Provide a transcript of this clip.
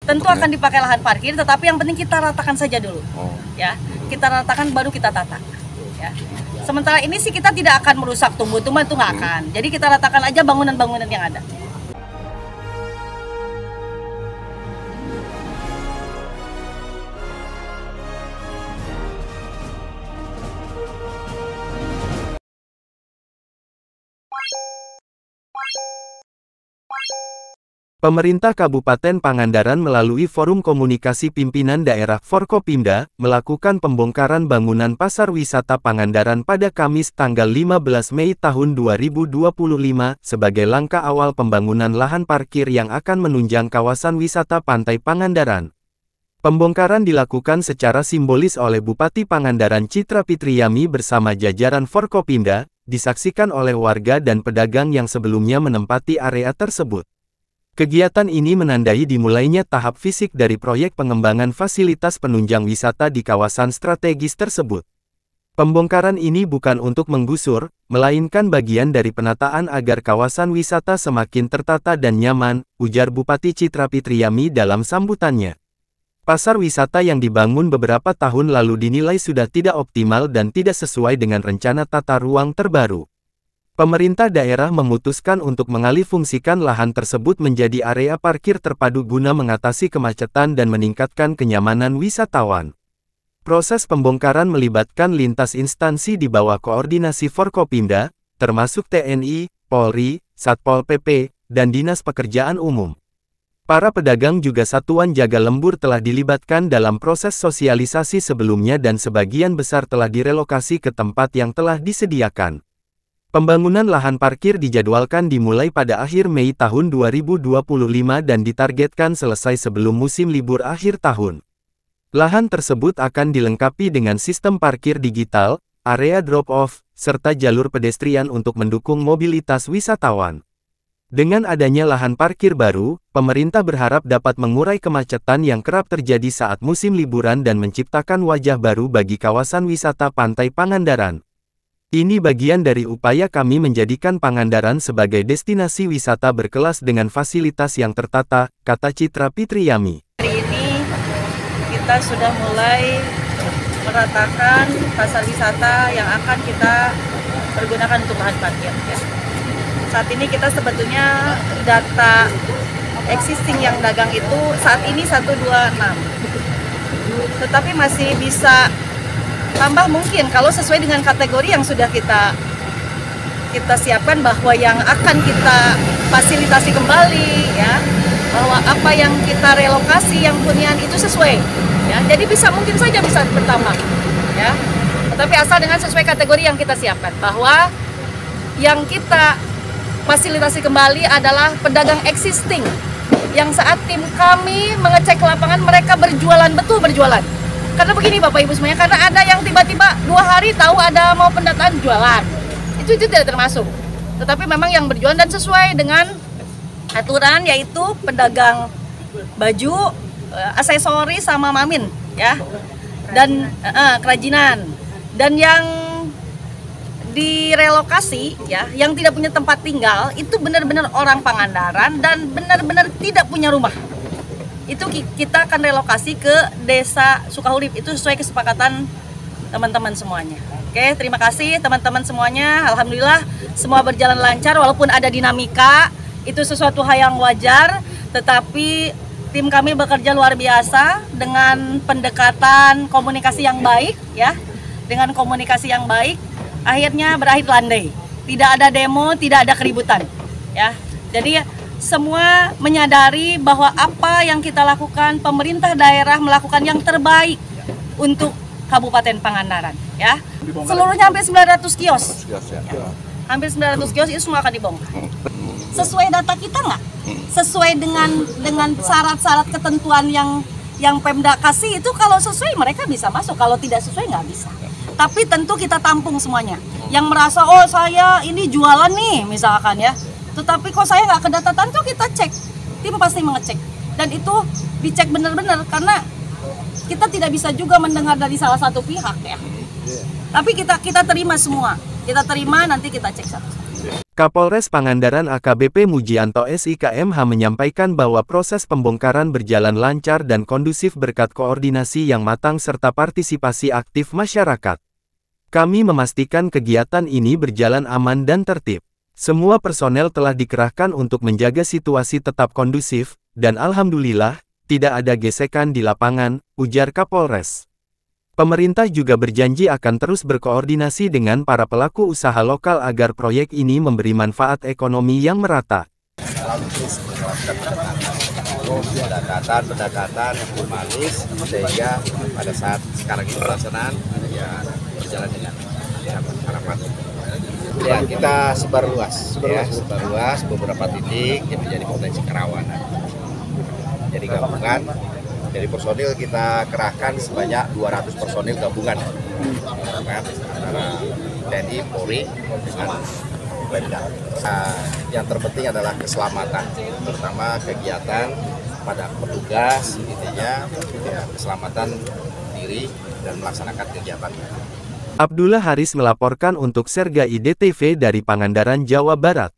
tentu akan dipakai lahan parkir, tetapi yang penting kita ratakan saja dulu. Ya, kita ratakan baru kita tata. Ya. Sementara ini sih kita tidak akan merusak tumbuh-tumbuhan, itu nggak akan. Jadi kita ratakan aja bangunan-bangunan yang ada. Pemerintah Kabupaten Pangandaran melalui Forum Komunikasi Pimpinan Daerah Forkopimda, melakukan pembongkaran bangunan Pasar Wisata Pangandaran pada Kamis tanggal 15 Mei tahun 2025, sebagai langkah awal pembangunan lahan parkir yang akan menunjang kawasan wisata Pantai Pangandaran. Pembongkaran dilakukan secara simbolis oleh Bupati Pangandaran Citra Fitriyami bersama jajaran Forkopimda, disaksikan oleh warga dan pedagang yang sebelumnya menempati area tersebut. Kegiatan ini menandai dimulainya tahap fisik dari proyek pengembangan fasilitas penunjang wisata di kawasan strategis tersebut. Pembongkaran ini bukan untuk menggusur, melainkan bagian dari penataan agar kawasan wisata semakin tertata dan nyaman, ujar Bupati Citra Fitriyami dalam sambutannya. Pasar wisata yang dibangun beberapa tahun lalu dinilai sudah tidak optimal dan tidak sesuai dengan rencana tata ruang terbaru. Pemerintah daerah memutuskan untuk mengalihfungsikan lahan tersebut menjadi area parkir terpadu guna mengatasi kemacetan dan meningkatkan kenyamanan wisatawan. Proses pembongkaran melibatkan lintas instansi di bawah koordinasi Forkopimda, termasuk TNI, Polri, Satpol PP, dan Dinas Pekerjaan Umum. Para pedagang juga satuan jaga lembur telah dilibatkan dalam proses sosialisasi sebelumnya dan sebagian besar telah direlokasi ke tempat yang telah disediakan. Pembangunan lahan parkir dijadwalkan dimulai pada akhir Mei tahun 2025 dan ditargetkan selesai sebelum musim libur akhir tahun. Lahan tersebut akan dilengkapi dengan sistem parkir digital, area drop-off, serta jalur pedestrian untuk mendukung mobilitas wisatawan. Dengan adanya lahan parkir baru, pemerintah berharap dapat mengurai kemacetan yang kerap terjadi saat musim liburan dan menciptakan wajah baru bagi kawasan wisata Pantai Pangandaran. Ini bagian dari upaya kami menjadikan Pangandaran sebagai destinasi wisata berkelas dengan fasilitas yang tertata, kata Citra Fitriyami. Hari ini kita sudah mulai meratakan pasar wisata yang akan kita pergunakan untuk lahan parkir. Ya. Saat ini kita sebetulnya data existing yang dagang itu saat ini 126, tetapi masih bisa tambah mungkin kalau sesuai dengan kategori yang sudah kita siapkan, bahwa yang akan kita fasilitasi kembali, ya, bahwa apa yang kita relokasi yang hunian itu sesuai, ya, jadi mungkin saja bisa bertambah, ya, tetapi asal dengan sesuai kategori yang kita siapkan, bahwa yang kita fasilitasi kembali adalah pedagang existing yang saat tim kami mengecek lapangan mereka berjualan, betul berjualan. Karena begini Bapak Ibu semuanya, karena ada yang tiba-tiba 2 hari tahu ada mau pendataan jualan. Itu tidak termasuk. Tetapi memang yang berjualan dan sesuai dengan aturan, yaitu pedagang baju, aksesoris sama mamin, ya. Dan kerajinan. Dan yang direlokasi, ya, yang tidak punya tempat tinggal, itu benar-benar orang Pangandaran dan benar-benar tidak punya rumah. Itu kita akan relokasi ke Desa Sukahurip, itu sesuai kesepakatan teman-teman semuanya. Oke, terima kasih teman-teman semuanya. Alhamdulillah semua berjalan lancar walaupun ada dinamika, itu sesuatu hal yang wajar, tetapi tim kami bekerja luar biasa dengan pendekatan komunikasi yang baik, ya. Dengan komunikasi yang baik, akhirnya berakhir landai. Tidak ada demo, tidak ada keributan, ya. Jadi semua menyadari bahwa apa yang kita lakukan, pemerintah daerah melakukan yang terbaik untuk Kabupaten Pangandaran, ya. Seluruhnya hampir 900 kios. Ya. Hampir 900 kios itu semua akan dibongkar. Sesuai data kita nggak? Sesuai dengan syarat-syarat ketentuan yang Pemda kasih itu, kalau sesuai mereka bisa masuk, kalau tidak sesuai nggak bisa. Tapi tentu kita tampung semuanya. Yang merasa, oh saya ini jualan nih misalkan, ya. Tetapi kok saya nggak kedata tuh kita cek, tim pasti mengecek, dan itu dicek benar-benar karena kita tidak bisa juga mendengar dari salah satu pihak, ya. Tapi kita terima semua, kita terima, nanti kita cek satu-satu. Kapolres Pangandaran AKBP Mujianto SIKMH menyampaikan bahwa proses pembongkaran berjalan lancar dan kondusif berkat koordinasi yang matang serta partisipasi aktif masyarakat. Kami memastikan kegiatan ini berjalan aman dan tertib. Semua personel telah dikerahkan untuk menjaga situasi tetap kondusif, dan alhamdulillah, tidak ada gesekan di lapangan, ujar Kapolres. Pemerintah juga berjanji akan terus berkoordinasi dengan para pelaku usaha lokal agar proyek ini memberi manfaat ekonomi yang merata. Pendekatan humanis sehingga pada saat sekarang ini pelaksanaan ya berjalan dengan harapan. Ya kita sebar luas beberapa titik yang menjadi potensi kerawanan. Jadi gabungan dari personil kita kerahkan sebanyak 200 personil gabungan antara TNI, Polri dengan Pemda. Yang terpenting adalah keselamatan, terutama kegiatan pada petugas, intinya ya, keselamatan diri dan melaksanakan kegiatan. Abdullah Haris melaporkan untuk Serga IDTV dari Pangandaran, Jawa Barat.